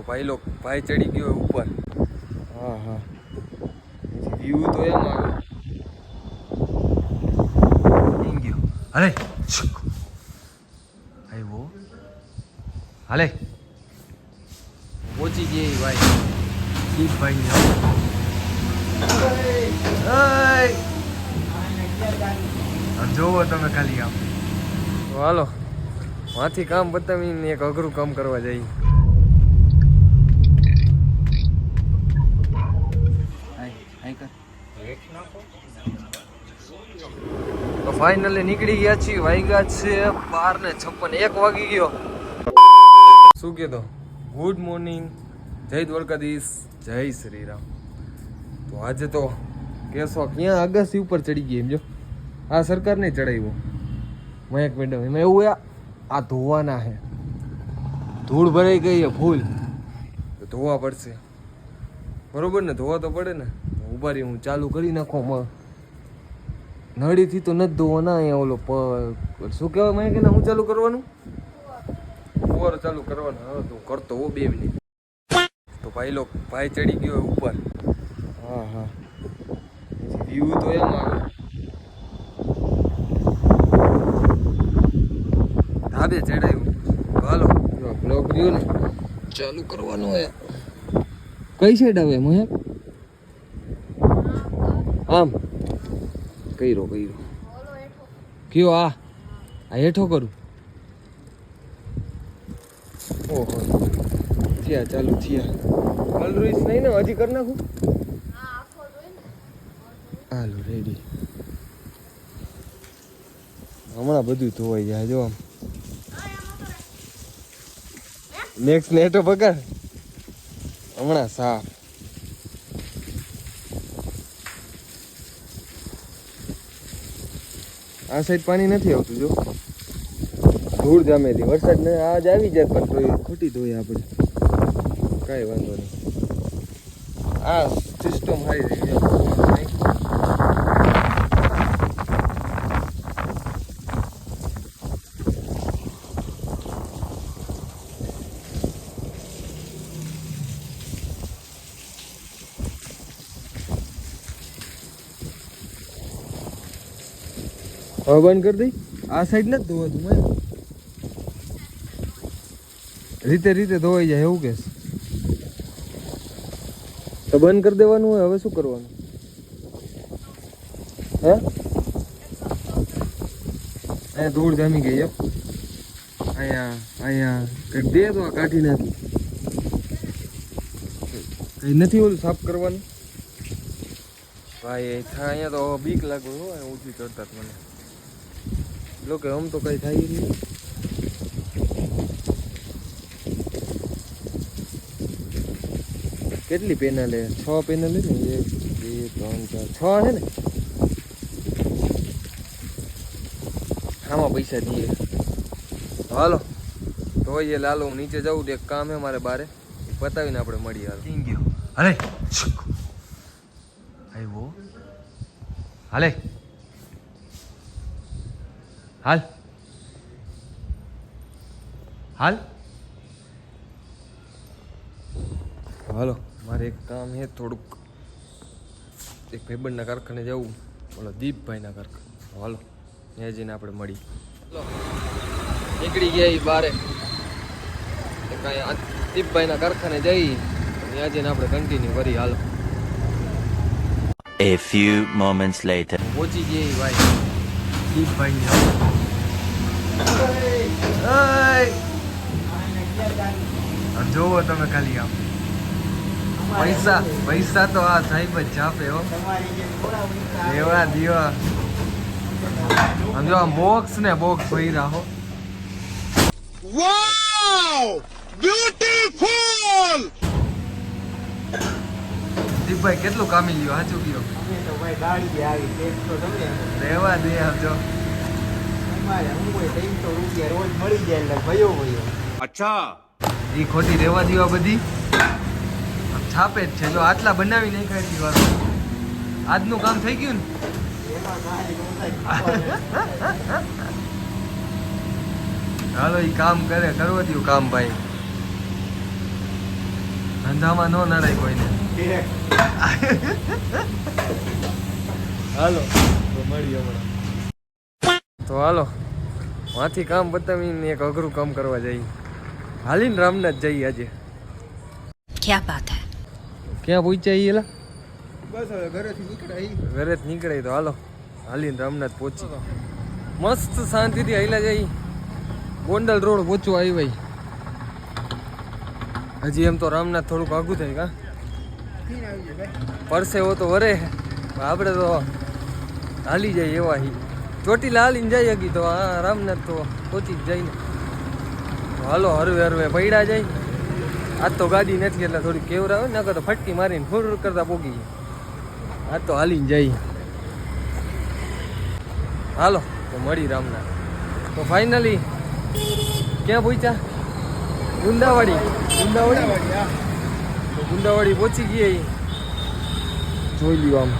तो भाई चढ़ी गयो ऊपर। हाँ हाँ व्यू तो एम आवे गयो। अरे भाई वो हाले पहुंची गई भाई दीप भाई ने अब જોવો તમે ખાલી આમ તો હાલો વાંથી કામ બતાવીને એક અઘરું કામ કરવા જઈએ। તો ફાઇનલી નીકળી ગયા છીએ। વાગ્યા છે 12:56 1 વાગી ગયો। શું કહેતો ગુડ મોર્નિંગ, જય દ્વારકાધીશ, જય શ્રી રામ। તો આજે તો કેસો ક્યાં અગાસી ઉપર ચડી ગઈ એમ જો આ સરકાર ને ચડાવ્યો મયંક મેડમ એમાં એવું આ ધોવાના હે ધૂળ ભરાઈ ગઈ है ફૂલ તો ધોવા પડશે બરોબર ને ધોવા તો પડે ને। ઉભા રહી હું ચાલુ કરી નાખો નળીથી તો નથી ધોવાના અહીંયા ઓલો શું કહેવાય મયંક કે હું ચાલુ કરવાનું ફુવારો ચાલુ કરવાનો હવે તું કરતો હો 2 મિનિટ। તો ભાઈ ચડી ગયો ઉપર। હા હા વ્યૂ તો એમ આવે ધાબે ચડાયું। હાલો બ્લોક રહ્યો ને ચાલુ કરવાનું હે। કઈ સાઈડ આવે મહેક આમ કઈરો કયો આ હેઠો કરું। ઓહો થયા ચાલુ થયા કલરીસ નહીં ને હજી કરી નાખું। હાલો રેડી હમણાં બધું ધોવાઈ જાય જો આમ નેક્સ્ટ નેટો પકડ હમણાં સાફ। આ સાઈડ પાણી નથી આવતું જો ધૂળ જામેલી વરસાદ ને આજ આવી જાય પણ તો ખોટી ધોઈ આપણે કાંઈ વાંધો નહીં। આ સિસ્ટમ હારી રહી છે હવે બંધ કરી દઈ આ સાઈડ નથી ધોવાતું મેં રીતે ધોવાઈ જાય એવું કે તો બંધ કરી દેવાનું હોય। હવે શું કરવાનું હે અહીંયા ધૂળ જામી ગઈ અહીંયા કંઈક દે તો કાઢી નાખી કઈ નથી ઓલું સાફ કરવાનું ભાઈ અહીંયા તો બીક લાગુ હોય ઊંચી ચડતા મને લોકો આમ તો કઈ થાય નહીં। કેટલી પેનલ હે 6 પેનલ હે ને 1 2 3 4 6 હે ને આમાં પૈસા દઈએ। હાલો તો એ લાલો હું નીચે જાઉં એક કામ હે મારે બારે પતાવીને આપણે મળીએ। હાલ ગયો અરે આવ્યો હાલે હાલ હાલ હાલો મારે એક કામ હે થોડુંક એક ભાઈબંધના કારખાને જવું ઓલો દીપભાઈના કારખાને હાલો ત્યાં જઈને આપણે મળી નીકળી ગયા બારે કાંઈ દીપભાઈના કારખાને જઈ ત્યાં જઈને આપણે કન્ટિન્યુ કરી। હાલો A few moments later પહોંચી ગયા ભાઈ દીપભાઈ જોવો તમે ખાલી આમ પૈસા તો આ સાહેબ જ છાપે હો એવા દિયો આમ જો આમ બોક્સ ને બોક્સ ભરી રાખો। વાવ બ્યુટીફુલ દીપભાઈ કેટલું કામી ગયો સાચું ગયો રેવા દે આવજો અચ્છા એ ખોટી રેવા દેવા બધી છાપે જ છે જો આટલા બનાવી નહીં ખાઈ વાર આજનું કામ થઈ ગયું ને હાલો એ કામ કરવા દઉં કામ ભાઈ ધંધામાં ન નડાય કોઈને. હાલો તો મળીએ હમણાં. તો હાલો વાંથી કામ બતાવીને એક અઘરું કામ કરવા જઈએ. હાલીને રામનાથ જઈએ આજે. क्या बात है? ક્યાં પહોંચ્યા એલા? બસ હવે ઘરેથી નીકળાય તો હાલો હાલીને રામનાથ પહોંચી. મસ્ત શાંતિથી હાલ્યા જઈ. ગોંડલ રોડ પહોંચવા આવી ભાઈ. હજી એમ તો રામનાથ થોડુંક આઘું થાય કા પરસેવો તો વરે. આપણે તો હાલી જાય એવા હી. ચોટીલા હાલીને જઈ હકી તો હા રામનાથ તો પહોંચી જ જાય ને. હાલો હરવે હરવે પૈડા જાય. આજ તો ગાડી નથી એટલે થોડી કેવર આવે ને તો ફટકી મારીને ફૂર કરતા પોગી જાય. આજ તો હાલીને જઈ. હાલો તો મળી રામનાથ. તો ફાઇનલી ક્યાં પહોંચ્યા? ગુંદાવાડી. તો ગુંદાવાડી પહોંચી ગયા. જોઈ લ્યો આમ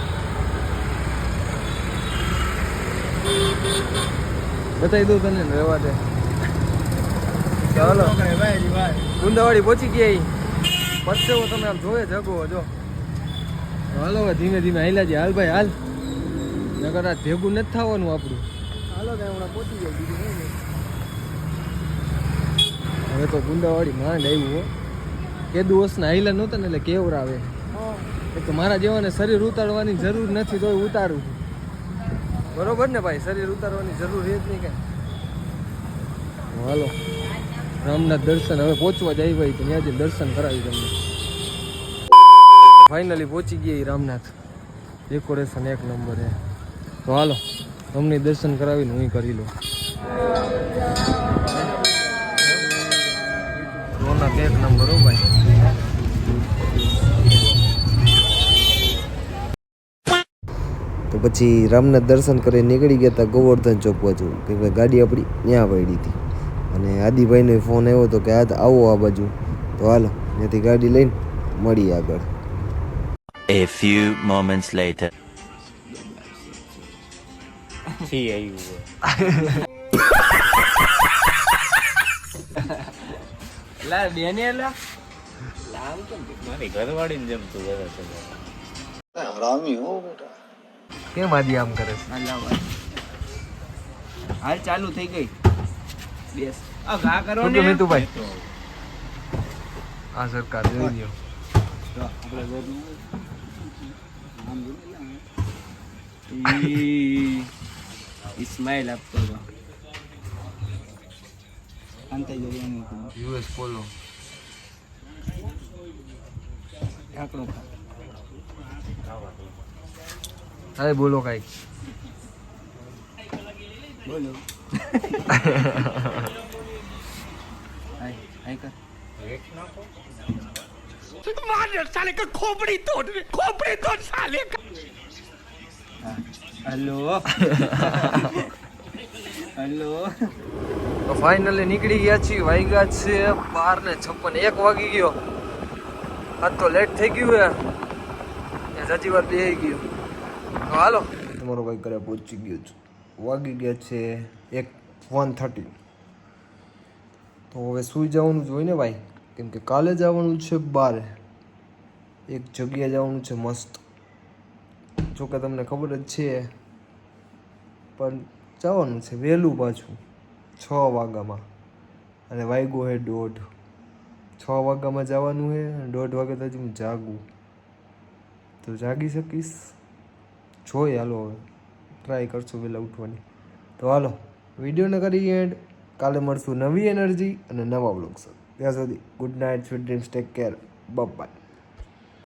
બતાવી દઉં તને ને રહેવા દે. ચાલો ગુંદાવાડી પહોંચી ગયા. પરસેવો તમે આમ જોવે જગો જો. હાલો હવે ધીમે ધીમે હાલ્યા છે. હાલ ભાઈ હાલ નકર આ ભેગું નથી થવાનું આપણું. હાલો કે હમણાં પહોંચી જાય બીજું. હવે તો ગુંદાવાડી માંડ આવ્યું હો. કેદુ વર્ષના હાઈલા નહોતા ને એટલે કેવર આવે. એક તો મારા જેવાને શરીર ઉતારવાની જરૂર નથી તોય ઉતારું છું. બરોબર ને ભાઈ? શરીર ઉતારવાની જરૂર છે જ નહીં કાંઈ. હાલો રામનાથ દર્શન હવે પહોંચવા જાય ભાઈ તો ત્યાં જઈને દર્શન કરાવી તમને. ફાઇનલી પહોંચી ગયા રામનાથ. ડેકોરેશન એક નંબર છે. તો હાલો તમને દર્શન કરાવીને હું કરી લઉં. રોનક એક નંબર હો ભાઈ. તો પછી રામનાથ દર્શન કરી નીકળી ગયા હતા ગોવર્ધન ચોક બાજુ. કેમ કે ગાડી આપણી ત્યાં પડી હતી અને આદિભાઈનો ફોન આવ્યો હતો કે આવો આ બાજુ. તો હાલો ત્યાંથી ગાડી લઈને મળીએ આગળ. A few moments later. કેમ આદિ આમ કરે છે? હાલ ચાલુ થઈ ગઈ. બેસ આ ઘા કરો શું ને કે મીતુભાઈ? આ સરકાર જોઈ લ્યો. ઇસ્માઇલ આપતો હતો. અંતે જોઈને યુએસ પોલો આકડો હા બોલો કાંઈક. બોલો આય કર હેલો હેલો. તો ફાઇનલી નીકળી ગયા છીએ. વાગ્યા છે 12:56. 1 વાગી ગયો. આજ તો લેટ થઈ ગયું હે. સાચી વાત બેહી ગયું. તો હાલો તમારો ભાઈ ઘરે પહોંચી ગયો છું. વાગી ગયા છે 1:30. તો હવે સુઈ જવાનું જોઈએ ને ભાઈ. કેમ કે કાલે જવાનું છે બહાર. એક જગ્યાએ જવાનું છે મસ્ત. જોકે તમને ખબર જ છે પણ જવાનું છે વહેલું પાછું 6 વાગ્યામાં. અને વાગ્યો છે 1:30. 6 વાગ્યામાં જવાનું છે અને 1:30 વાગે તો હજી હું જાગું તો જાગી શકીશ. જોઈએ હાલો હવે ટ્રાય કરશું વહેલા ઉઠવાની. તો હાલો વિડીયોને કરી એન્ડ. કાલે મળશું નવી એનર્જી અને નવા બ્લોગ સાથે. ત્યાં સુધી good night, sweet dreams, take care, by.